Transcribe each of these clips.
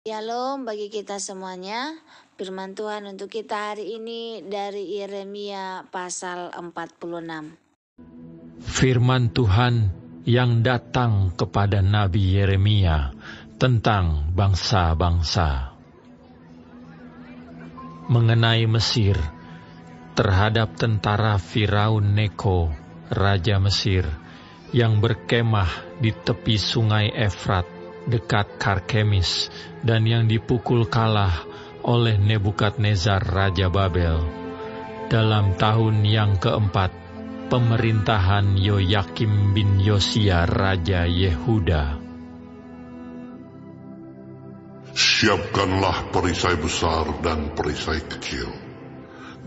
Shalom bagi kita semuanya. Firman Tuhan untuk kita hari ini dari Yeremia pasal 46. Firman Tuhan yang datang kepada Nabi Yeremia tentang bangsa-bangsa. Mengenai Mesir, terhadap tentara Firaun Neko, Raja Mesir, yang berkemah di tepi sungai Efrat, dekat Karkemis, dan yang dipukul kalah oleh Nebukadnezar Raja Babel. Dalam tahun yang keempat, pemerintahan Yoyakim bin Yosia Raja Yehuda. Siapkanlah perisai besar dan perisai kecil,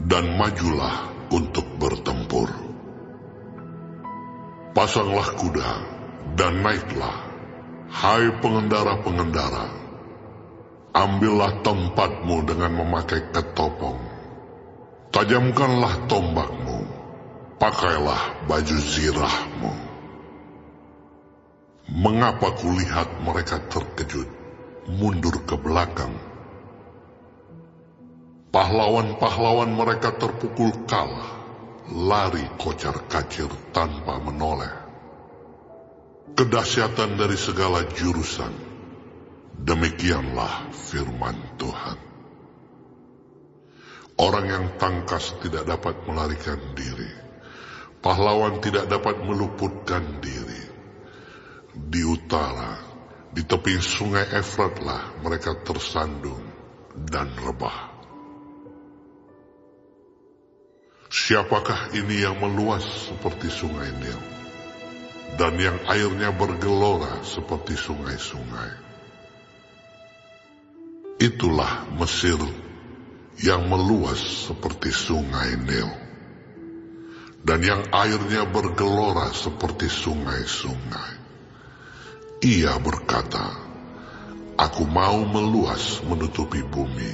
dan majulah untuk bertempur. Pasanglah kuda, dan naiklah, hai pengendara-pengendara. Ambillah tempatmu dengan memakai ketopong. Tajamkanlah tombakmu, pakailah baju zirahmu. Mengapa kulihat mereka terkejut, mundur ke belakang? Pahlawan-pahlawan mereka terpukul kalah, lari kocar-kacir tanpa menoleh. Kedahsyatan dari segala jurusan, demikianlah firman Tuhan. Orang yang tangkas tidak dapat melarikan diri, pahlawan tidak dapat meluputkan diri. Di utara, di tepi sungai Efratlah mereka tersandung dan rebah. Siapakah ini yang meluas seperti sungai Nil, dan yang airnya bergelora seperti sungai-sungai? Itulah Mesir yang meluas seperti sungai Nil, dan yang airnya bergelora seperti sungai-sungai. Ia berkata, aku mau meluas menutupi bumi,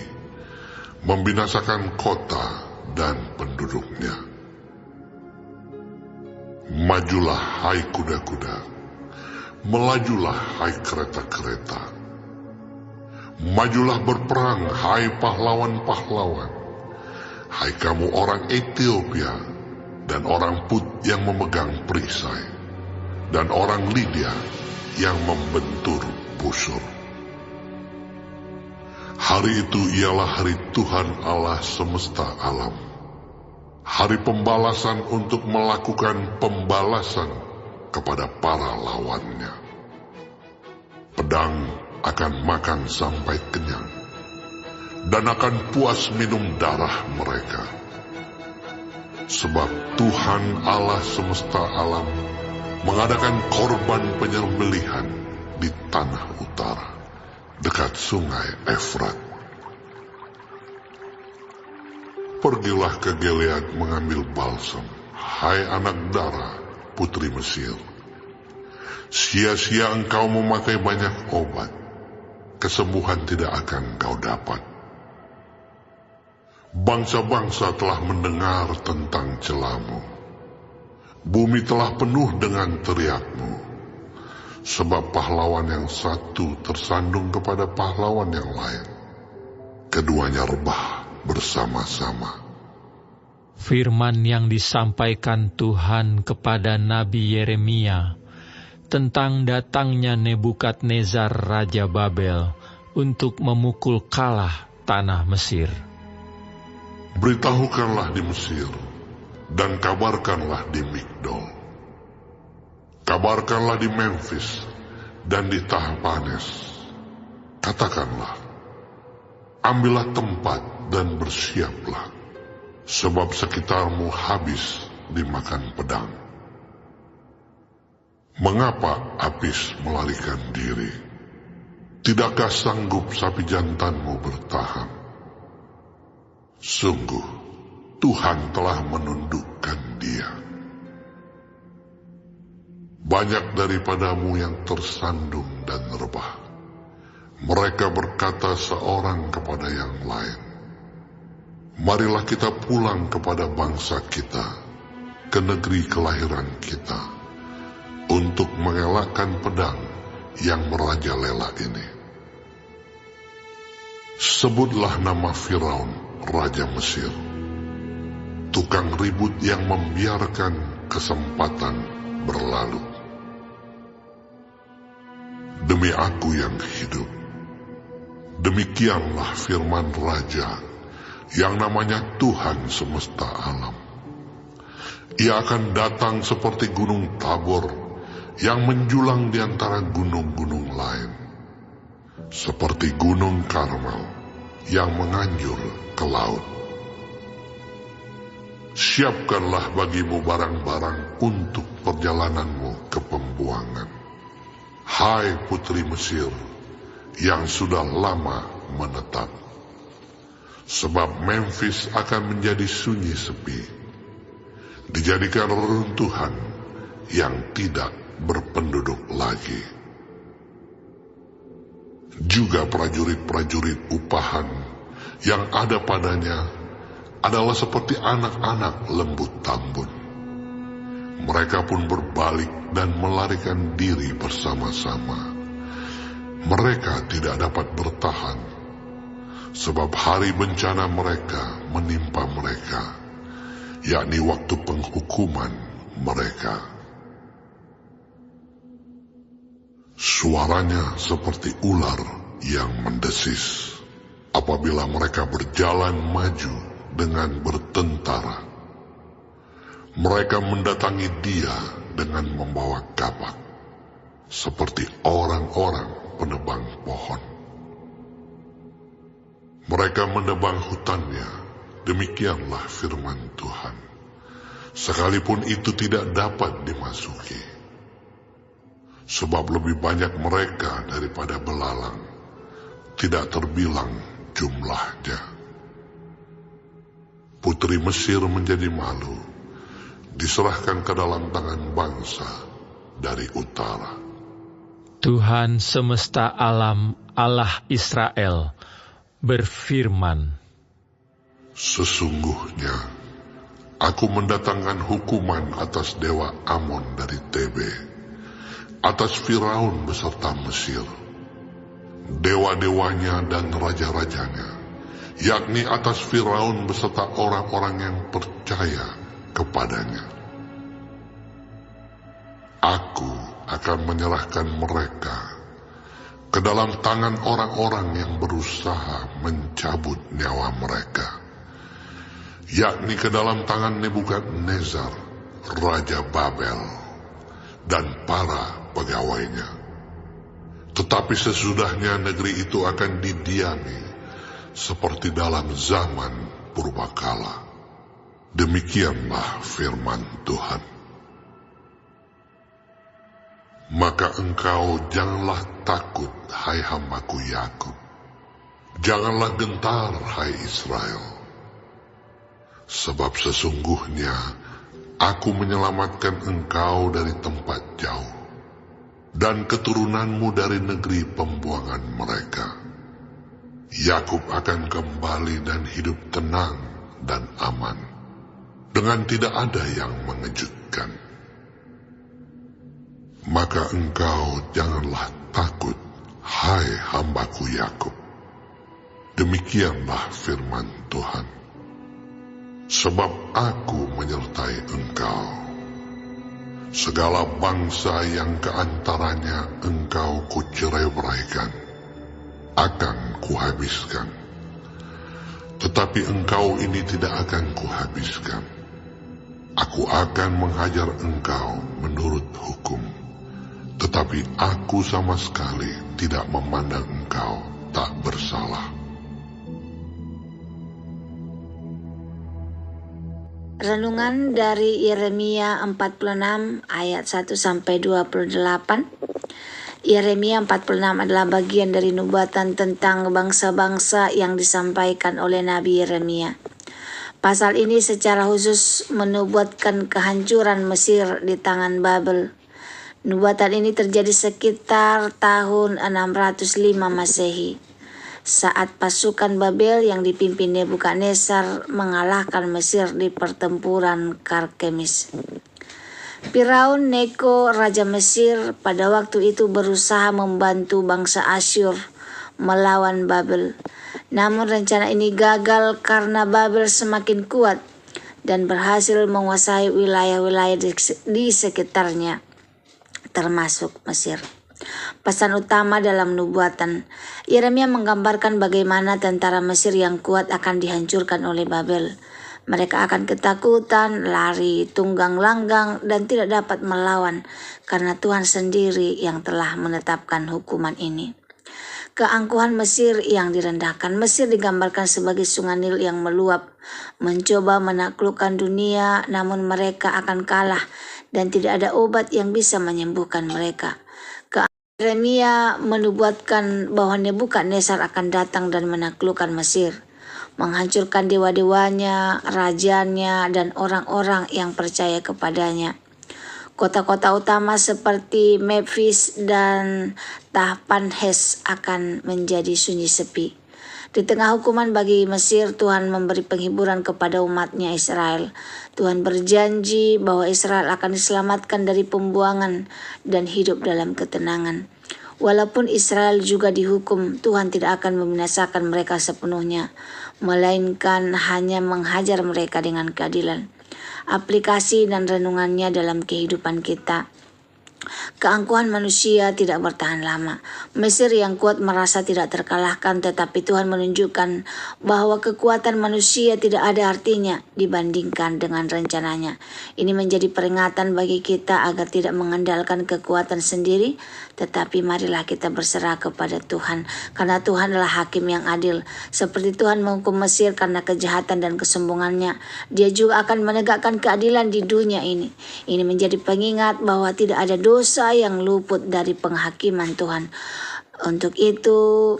membinasakan kota dan penduduknya. Majulah hai kuda-kuda, melajulah hai kereta-kereta. Majulah berperang hai pahlawan-pahlawan, hai kamu orang Ethiopia dan orang Put yang memegang perisai, dan orang Lydia yang membentur busur. Hari itu ialah hari Tuhan Allah semesta alam, hari pembalasan untuk melakukan pembalasan kepada para lawannya. Pedang akan makan sampai kenyang, dan akan puas minum darah mereka. Sebab Tuhan Allah semesta alam mengadakan korban penyembelihan di tanah utara, dekat sungai Efrat. Pergilah ke Gilead mengambil balsam, hai anak dara, putri Mesir. Sia-sia engkau memakai banyak obat, kesembuhan tidak akan kau dapat. Bangsa-bangsa telah mendengar tentang celamu, bumi telah penuh dengan teriakmu, sebab pahlawan yang satu tersandung kepada pahlawan yang lain, keduanya rebah bersama-sama. Firman yang disampaikan Tuhan kepada Nabi Yeremia tentang datangnya Nebukadnezar Raja Babel untuk memukul kalah tanah Mesir. Beritahukanlah di Mesir, dan kabarkanlah di Migdol. Kabarkanlah di Memphis dan di Tahpanes. Katakanlah, ambillah tempat dan bersiaplah, sebab sekitarmu habis dimakan pedang. Mengapa Apis melarikan diri? Tidakkah sanggup sapi jantanmu bertahan? Sungguh, Tuhan telah menundukkan dia. Banyak daripadamu yang tersandung dan rebah. Mereka berkata seorang kepada yang lain, marilah kita pulang kepada bangsa kita, ke negeri kelahiran kita, untuk mengelakkan pedang yang merajalela ini. Sebutlah nama Firaun, Raja Mesir, tukang ribut yang membiarkan kesempatan berlalu. Demi aku yang hidup, demikianlah firman Raja yang namanya Tuhan semesta alam. Ia akan datang seperti gunung Tabor yang menjulang di antara gunung-gunung lain, seperti gunung Karmel yang menganjur ke laut. Siapkanlah bagimu barang-barang untuk perjalananmu ke pembuangan, hai putri Mesir yang sudah lama menetap. Sebab Memphis akan menjadi sunyi sepi, dijadikan reruntuhan yang tidak berpenduduk lagi. Juga prajurit-prajurit upahan yang ada padanya adalah seperti anak-anak lembut tambun. Mereka pun berbalik dan melarikan diri bersama-sama. Mereka tidak dapat bertahan, sebab hari bencana mereka menimpa mereka, yakni waktu penghukuman mereka. Suaranya seperti ular yang mendesis apabila mereka berjalan maju dengan bertentara. Mereka mendatangi dia dengan membawa kapak, seperti orang-orang penebang pohon. Mereka menebang hutannya, demikianlah firman Tuhan, sekalipun itu tidak dapat dimasuki. Sebab lebih banyak mereka daripada belalang, tidak terbilang jumlahnya. Putri Mesir menjadi malu, diserahkan ke dalam tangan bangsa dari utara. Tuhan semesta alam, Allah Israel, berfirman, sesungguhnya aku mendatangkan hukuman atas dewa Amon dari Tebe, atas Firaun beserta Mesir, dewa-dewanya dan raja-rajanya, yakni atas Firaun beserta orang-orang yang percaya kepadanya. Aku akan menyerahkan mereka ke dalam tangan orang-orang yang berusaha mencabut nyawa mereka, yakni ke dalam tangan Nebukadnezar, Raja Babel, dan para pegawainya. Tetapi sesudahnya negeri itu akan didiami seperti dalam zaman purbakala. Demikianlah firman Tuhan. Maka engkau janganlah takut, hai hambaku Yakub. Janganlah gentar, hai Israel. Sebab sesungguhnya aku menyelamatkan engkau dari tempat jauh, dan keturunanmu dari negeri pembuangan mereka. Yakub akan kembali dan hidup tenang dan aman, dengan tidak ada yang mengejutkan. Maka engkau janganlah takut, hai hambaku Yakub. Demikianlah firman Tuhan. Sebab aku menyertai engkau. Segala bangsa yang keantaranya engkau kucerai-beraikan, akan kuhabiskan. Tetapi engkau ini tidak akan kuhabiskan. Aku akan menghajar engkau menurut hukum. Tetapi aku sama sekali tidak memandang engkau tak bersalah. Renungan dari Yeremia 46 ayat 1-28. Yeremia 46 adalah bagian dari nubuatan tentang bangsa-bangsa yang disampaikan oleh Nabi Yeremia. Pasal ini secara khusus menubuatkan kehancuran Mesir di tangan Babel. Nubuatan ini terjadi sekitar tahun 605 Masehi, saat pasukan Babel yang dipimpin Nebukadnezar mengalahkan Mesir di pertempuran Karkemis. Firaun Neko, Raja Mesir, pada waktu itu berusaha membantu bangsa Asyur melawan Babel, Namun rencana ini gagal karena Babel semakin kuat dan berhasil menguasai wilayah-wilayah di sekitarnya, termasuk Mesir. Pesan utama dalam nubuatan Yeremia menggambarkan bagaimana tentara Mesir yang kuat akan dihancurkan oleh Babel. Mereka akan ketakutan, lari, tunggang langgang, dan tidak dapat melawan karena Tuhan sendiri yang telah menetapkan hukuman ini. Keangkuhan Mesir yang direndahkan. Mesir digambarkan sebagai sungai Nil yang meluap, mencoba menaklukkan dunia, namun mereka akan kalah dan tidak ada obat yang bisa menyembuhkan mereka. Yeremia menubuatkan bahwa Nebukadnezar akan datang dan menaklukkan Mesir, menghancurkan dewa-dewanya, rajanya, dan orang-orang yang percaya kepadanya. Kota-kota utama seperti Memphis dan Tahpanhes akan menjadi sunyi sepi. Di tengah hukuman bagi Mesir, Tuhan memberi penghiburan kepada umatnya Israel. Tuhan berjanji bahwa Israel akan diselamatkan dari pembuangan dan hidup dalam ketenangan. Walaupun Israel juga dihukum, Tuhan tidak akan membinasakan mereka sepenuhnya, melainkan hanya menghajar mereka dengan keadilan. Aplikasi dan renungannya dalam kehidupan kita. Keangkuhan manusia tidak bertahan lama. Mesir yang kuat merasa tidak terkalahkan, tetapi Tuhan menunjukkan bahwa kekuatan manusia tidak ada artinya dibandingkan dengan rencananya. Ini menjadi peringatan bagi kita agar tidak mengandalkan kekuatan sendiri, tetapi marilah kita berserah kepada Tuhan, karena Tuhan adalah hakim yang adil. Seperti Tuhan menghukum Mesir karena kejahatan dan kesombongannya, Dia juga akan menegakkan keadilan di dunia ini. Ini menjadi pengingat bahwa tidak ada dosa yang luput dari penghakiman Tuhan. Untuk itu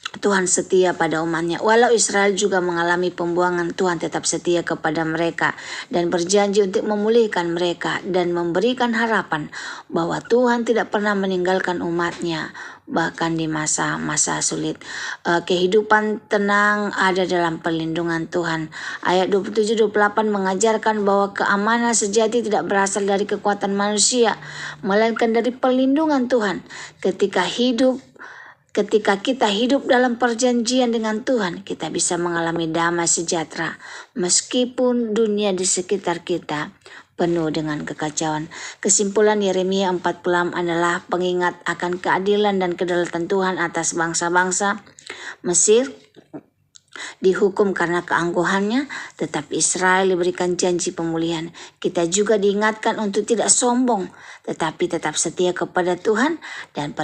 Tuhan setia pada umatnya. Walau Israel juga mengalami pembuangan, Tuhan tetap setia kepada mereka dan berjanji untuk memulihkan mereka dan memberikan harapan bahwa Tuhan tidak pernah meninggalkan umatnya bahkan di masa-masa sulit. Kehidupan tenang ada dalam perlindungan Tuhan. Ayat 27-28 mengajarkan bahwa keamanan sejati tidak berasal dari kekuatan manusia, melainkan dari perlindungan Tuhan. Ketika kita hidup dalam perjanjian dengan Tuhan, kita bisa mengalami damai sejahtera meskipun dunia di sekitar kita penuh dengan kekacauan. Kesimpulan Yeremia 46 adalah pengingat akan keadilan dan kedaulatan Tuhan atas bangsa-bangsa. Mesir dihukum karena keangkuhannya, tetapi Israel diberikan janji pemulihan. Kita juga diingatkan untuk tidak sombong, tetapi tetap setia kepada Tuhan dan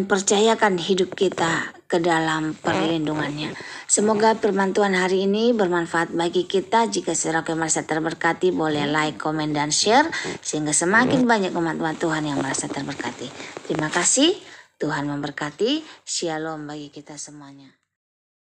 percayakan hidup kita ke dalam perlindungannya. Semoga firman Tuhan hari ini bermanfaat bagi kita. Jika saudara merasa terberkati, boleh like, komen, dan share sehingga semakin banyak umat-umat Tuhan yang merasa terberkati. Terima kasih. Tuhan memberkati. Shalom bagi kita semuanya.